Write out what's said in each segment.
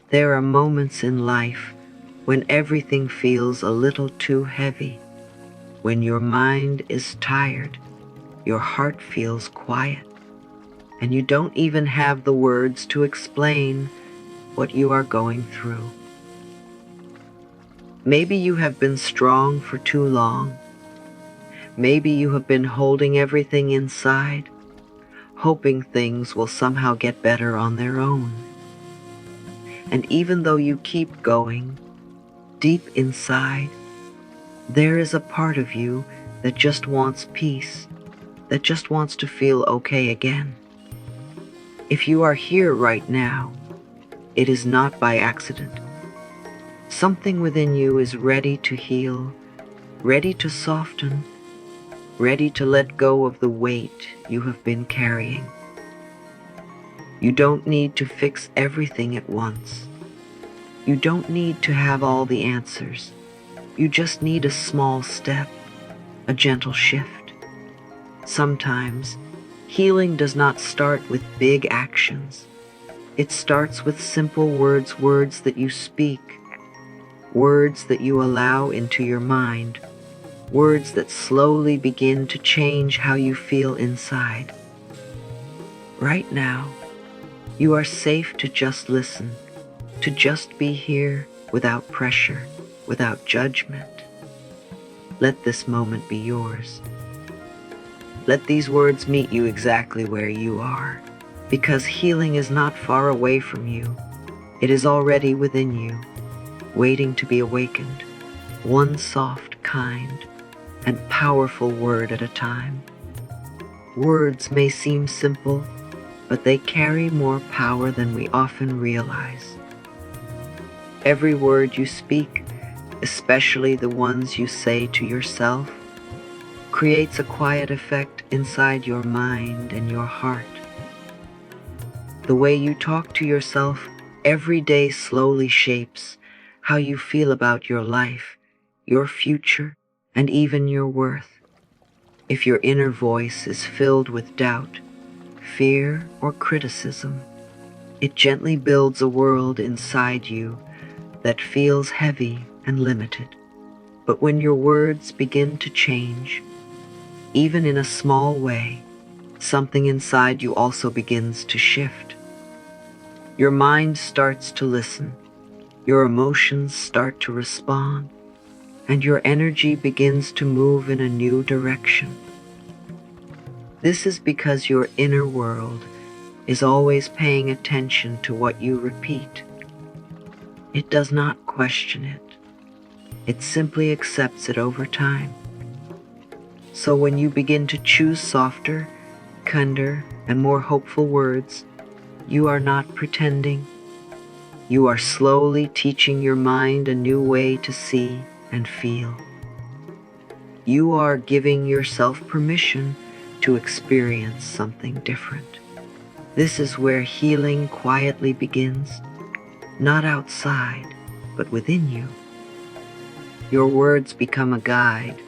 There are moments in life when everything feels a little too heavy, when your mind is tired, your heart feels quiet, and you don't even have the words to explain what you are going through. Maybe you have been strong for too long. Maybe you have been holding everything inside, hoping things will somehow get better on their own. And even though you keep going, deep inside, there is a part of you that just wants peace, that just wants to feel okay again. If you are here right now, it is not by accident. Something within you is ready to heal, ready to soften, ready to let go of the weight you have been carrying. You don't need to fix everything at once. You don't need to have all the answers. You just need a small step, a gentle shift. Sometimes, healing does not start with big actions. It starts with simple words, words that you speak, words that you allow into your mind, words that slowly begin to change how you feel inside. Right now, you are safe to just listen, to just be here without pressure, without judgment. Let this moment be yours. Let these words meet you exactly where you are, because healing is not far away from you. It is already within you, waiting to be awakened, one soft, kind, and powerful word at a time. Words may seem simple, but they carry more power than we often realize. Every word you speak, especially the ones you say to yourself, creates a quiet effect inside your mind and your heart. The way you talk to yourself every day slowly shapes how you feel about your life, your future, and even your worth. If your inner voice is filled with doubt, fear, or criticism, it gently builds a world inside you that feels heavy and limited. But when your words begin to change, even in a small way, something inside you also begins to shift. Your mind starts to listen, your emotions start to respond, and your energy begins to move in a new direction. This is because your inner world is always paying attention to what you repeat. It does not question it. It simply accepts it over time. So when you begin to choose softer, kinder, and more hopeful words, you are not pretending. You are slowly teaching your mind a new way to see and feel. You are giving yourself permission to experience something different. This is where healing quietly begins, not outside, but within you. Your words become a guide,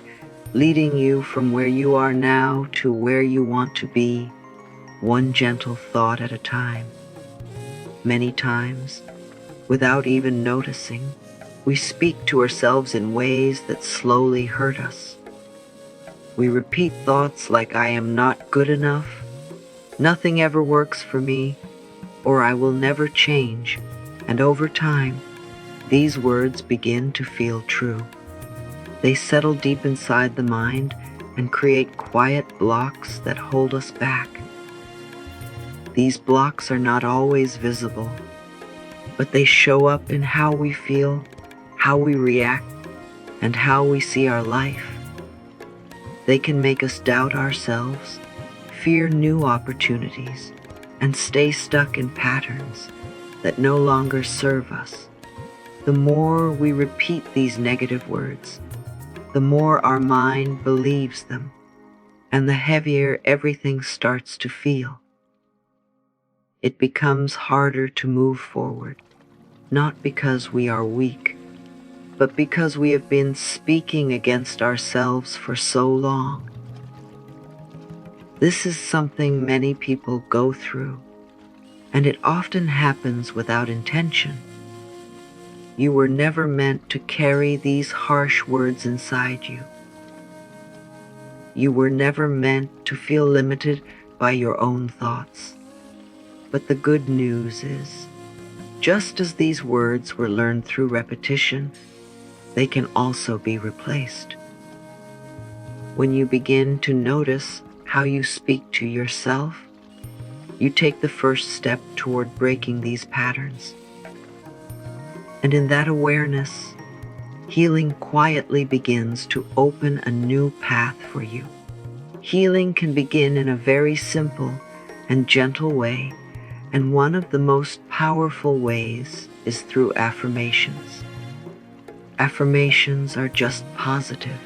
leading you from where you are now to where you want to be, one gentle thought at a time. Many times, without even noticing, we speak to ourselves in ways that slowly hurt us. We repeat thoughts like "I am not good enough," "nothing ever works for me," or "I will never change," and over time, these words begin to feel true. They settle deep inside the mind and create quiet blocks that hold us back. These blocks are not always visible, but they show up in how we feel, how we react, and how we see our life. They can make us doubt ourselves, fear new opportunities, and stay stuck in patterns that no longer serve us. The more we repeat these negative words, the more our mind believes them, and the heavier everything starts to feel. It becomes harder to move forward, not because we are weak, but because we have been speaking against ourselves for so long. This is something many people go through, and it often happens without intention. You were never meant to carry these harsh words inside you. You were never meant to feel limited by your own thoughts. But the good news is, just as these words were learned through repetition, they can also be replaced. When you begin to notice how you speak to yourself, you take the first step toward breaking these patterns. And in that awareness, healing quietly begins to open a new path for you. Healing can begin in a very simple and gentle way, and one of the most powerful ways is through affirmations. Affirmations are just positive,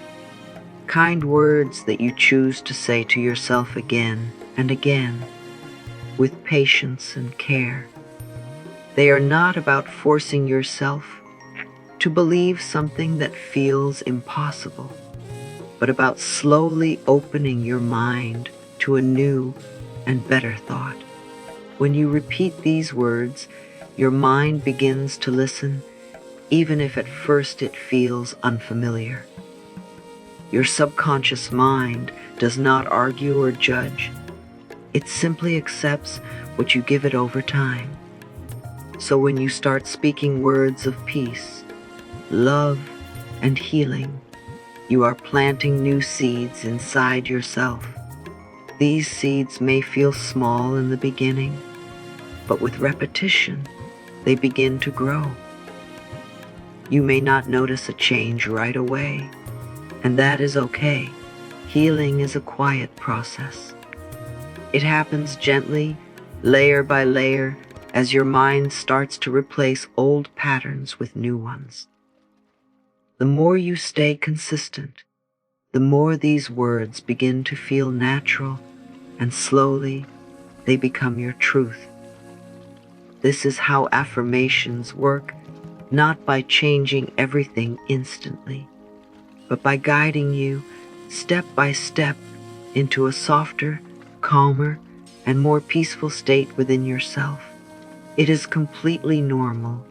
kind words that you choose to say to yourself again and again, with patience and care. They are not about forcing yourself to believe something that feels impossible, but about slowly opening your mind to a new and better thought. When you repeat these words, your mind begins to listen, even if at first it feels unfamiliar. Your subconscious mind does not argue or judge. It simply accepts what you give it over time. So when you start speaking words of peace, love, and healing, you are planting new seeds inside yourself. These seeds may feel small in the beginning, but with repetition, they begin to grow. You may not notice a change right away, and that is okay. Healing is a quiet process. It happens gently, layer by layer, as your mind starts to replace old patterns with new ones. The more you stay consistent, the more these words begin to feel natural, and slowly they become your truth. This is how affirmations work, not by changing everything instantly, but by guiding you step by step into a softer, calmer, and more peaceful state within yourself. It is completely normal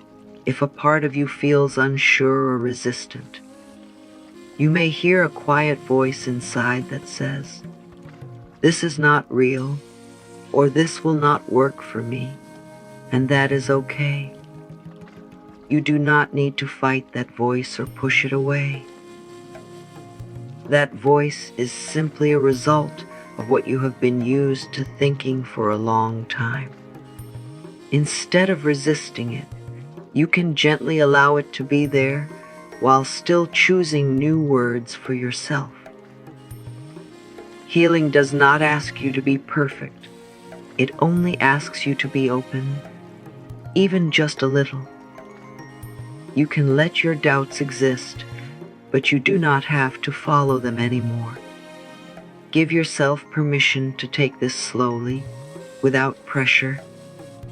if a part of you feels unsure or resistant. You may hear a quiet voice inside that says, "This is not real," or "This will not work for me," and that is okay. You do not need to fight that voice or push it away. That voice is simply a result of what you have been used to thinking for a long time. Instead of resisting it, you can gently allow it to be there while still choosing new words for yourself. Healing does not ask you to be perfect. It only asks you to be open, even just a little. You can let your doubts exist, but you do not have to follow them anymore. Give yourself permission to take this slowly, without pressure,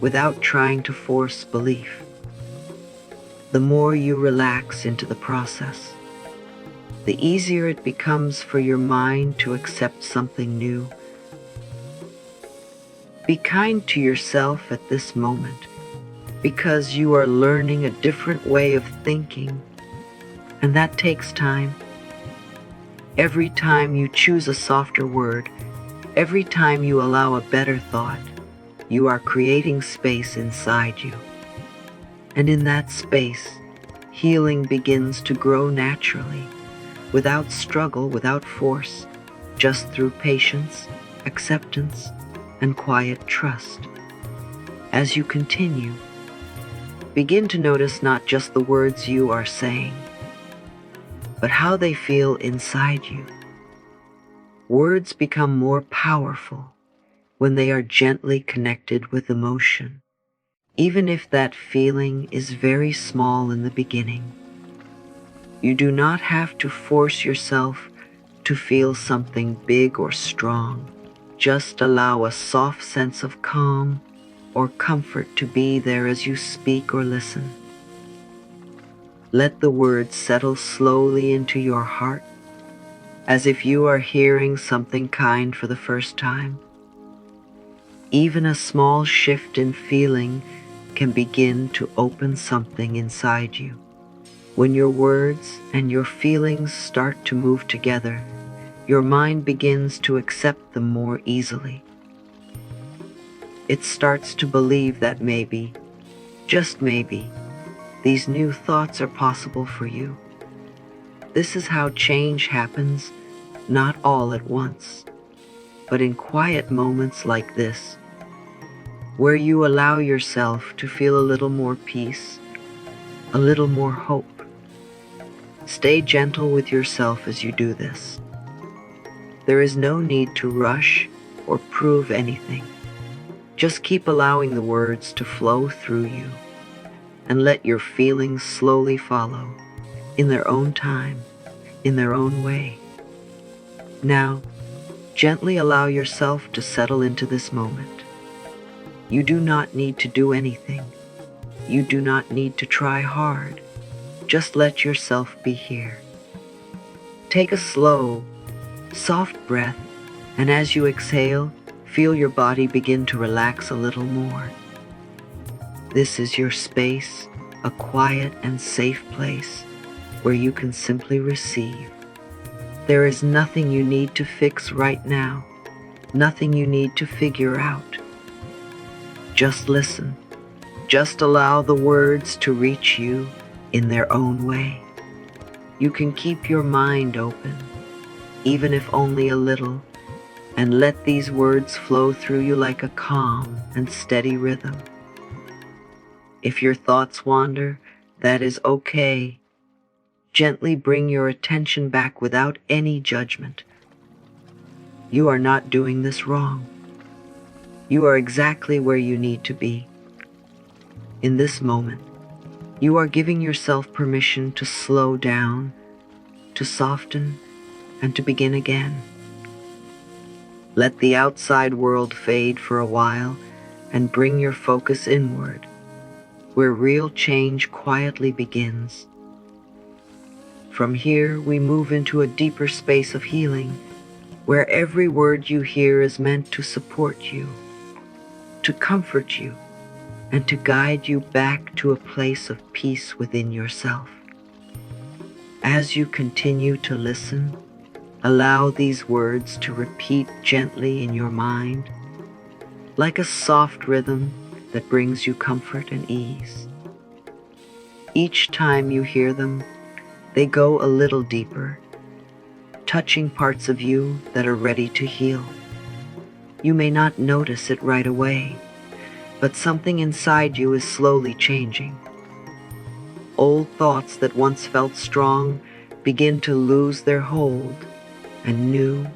without trying to force belief. The more you relax into the process, the easier it becomes for your mind to accept something new. Be kind to yourself at this moment, because you are learning a different way of thinking, and that takes time. Every time you choose a softer word, every time you allow a better thought, you are creating space inside you. And in that space, healing begins to grow naturally, without struggle, without force, just through patience, acceptance, and quiet trust. As you continue, begin to notice not just the words you are saying, but how they feel inside you. Words become more powerful when they are gently connected with emotion, even if that feeling is very small in the beginning. You do not have to force yourself to feel something big or strong. Just allow a soft sense of calm or comfort to be there as you speak or listen. Let the words settle slowly into your heart, as if you are hearing something kind for the first time. Even a small shift in feeling can begin to open something inside you. When your words and your feelings start to move together, your mind begins to accept them more easily. It starts to believe that maybe, just maybe, these new thoughts are possible for you. This is how change happens, not all at once, but in quiet moments like this, where you allow yourself to feel a little more peace, a little more hope. Stay gentle with yourself as you do this. There is no need to rush or prove anything. Just keep allowing the words to flow through you and let your feelings slowly follow in their own time, in their own way. Now, gently allow yourself to settle into this moment. You do not need to do anything. You do not need to try hard. Just let yourself be here. Take a slow, soft breath, and as you exhale, feel your body begin to relax a little more. This is your space, a quiet and safe place where you can simply receive. There is nothing you need to fix right now, nothing you need to figure out. Just listen. Just allow the words to reach you in their own way. You can keep your mind open, even if only a little, and let these words flow through you like a calm and steady rhythm. If your thoughts wander, that is okay. Gently bring your attention back without any judgment. You are not doing this wrong. You are exactly where you need to be. In this moment, you are giving yourself permission to slow down, to soften, and to begin again. Let the outside world fade for a while and bring your focus inward, where real change quietly begins. From here, we move into a deeper space of healing, where every word you hear is meant to support you, to comfort you, and to guide you back to a place of peace within yourself. As you continue to listen, allow these words to repeat gently in your mind, like a soft rhythm that brings you comfort and ease. Each time you hear them, they go a little deeper, touching parts of you that are ready to heal. You may not notice it right away, but something inside you is slowly changing. Old thoughts that once felt strong begin to lose their hold, and new,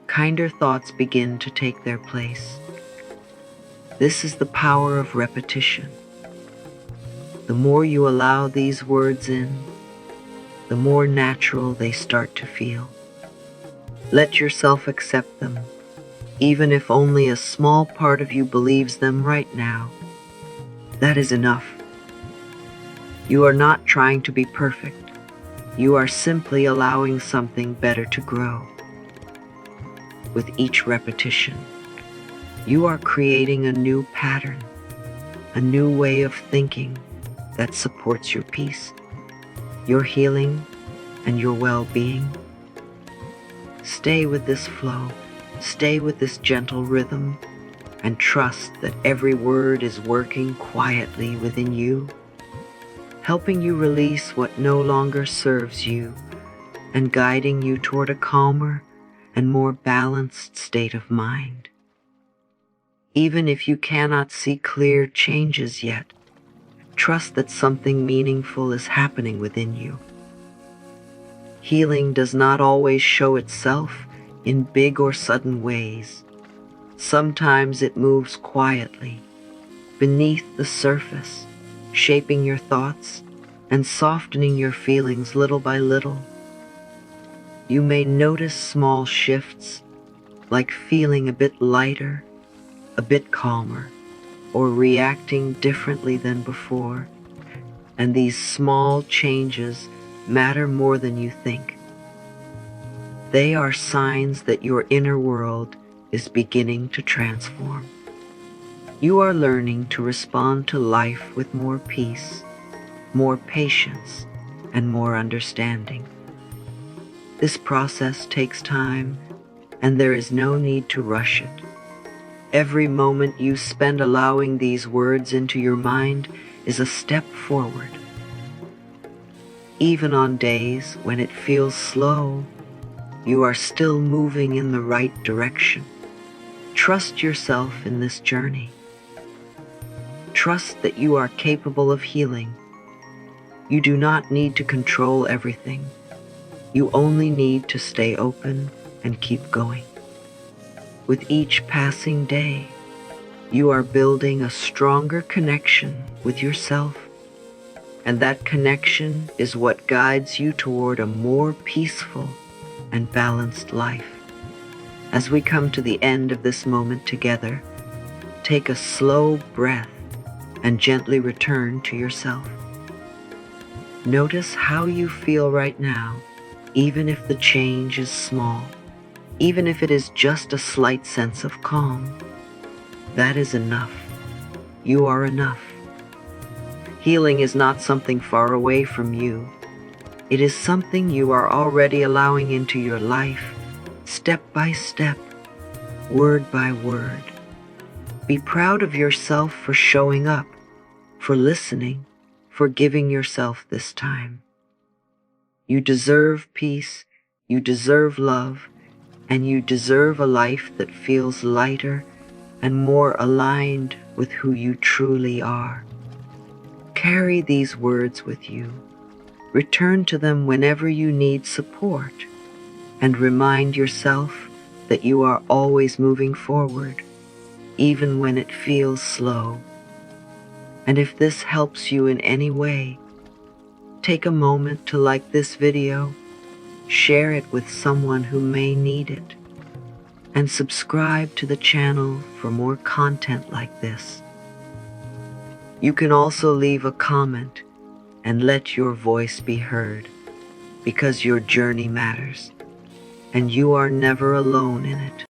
kinder thoughts begin to take their place. This is the power of repetition. The more you allow these words in, the more natural they start to feel. Let yourself accept them, even if only a small part of you believes them right now. That is enough. You are not trying to be perfect. You are simply allowing something better to grow. With each repetition, you are creating a new pattern, a new way of thinking that supports your peace, your healing, and your well-being. Stay with this flow. Stay with this gentle rhythm and trust that every word is working quietly within you, helping you release what no longer serves you and guiding you toward a calmer and more balanced state of mind. Even if you cannot see clear changes yet, trust that something meaningful is happening within you. Healing does not always show itself in big or sudden ways. Sometimes it moves quietly, beneath the surface, shaping your thoughts and softening your feelings little by little. You may notice small shifts, like feeling a bit lighter, a bit calmer, or reacting differently than before. And these small changes matter more than you think. They are signs that your inner world is beginning to transform. You are learning to respond to life with more peace, more patience, and more understanding. This process takes time, and there is no need to rush it. Every moment you spend allowing these words into your mind is a step forward. Even on days when it feels slow, you are still moving in the right direction. Trust yourself in this journey. Trust that you are capable of healing. You do not need to control everything. You only need to stay open and keep going. With each passing day, you are building a stronger connection with yourself, and that connection is what guides you toward a more peaceful and balanced life. As we come to the end of this moment together, take a slow breath and gently return to yourself. Notice how you feel right now, even if the change is small, even if it is just a slight sense of calm. That is enough. You are enough. Healing is not something far away from you. It is something you are already allowing into your life, step by step, word by word. Be proud of yourself for showing up, for listening, for giving yourself this time. You deserve peace, you deserve love, and you deserve a life that feels lighter and more aligned with who you truly are. Carry these words with you. Return to them whenever you need support, and remind yourself that you are always moving forward, even when it feels slow. And if this helps you in any way, take a moment to like this video, share it with someone who may need it, and subscribe to the channel for more content like this. You can also leave a comment and let your voice be heard, because your journey matters, and you are never alone in it.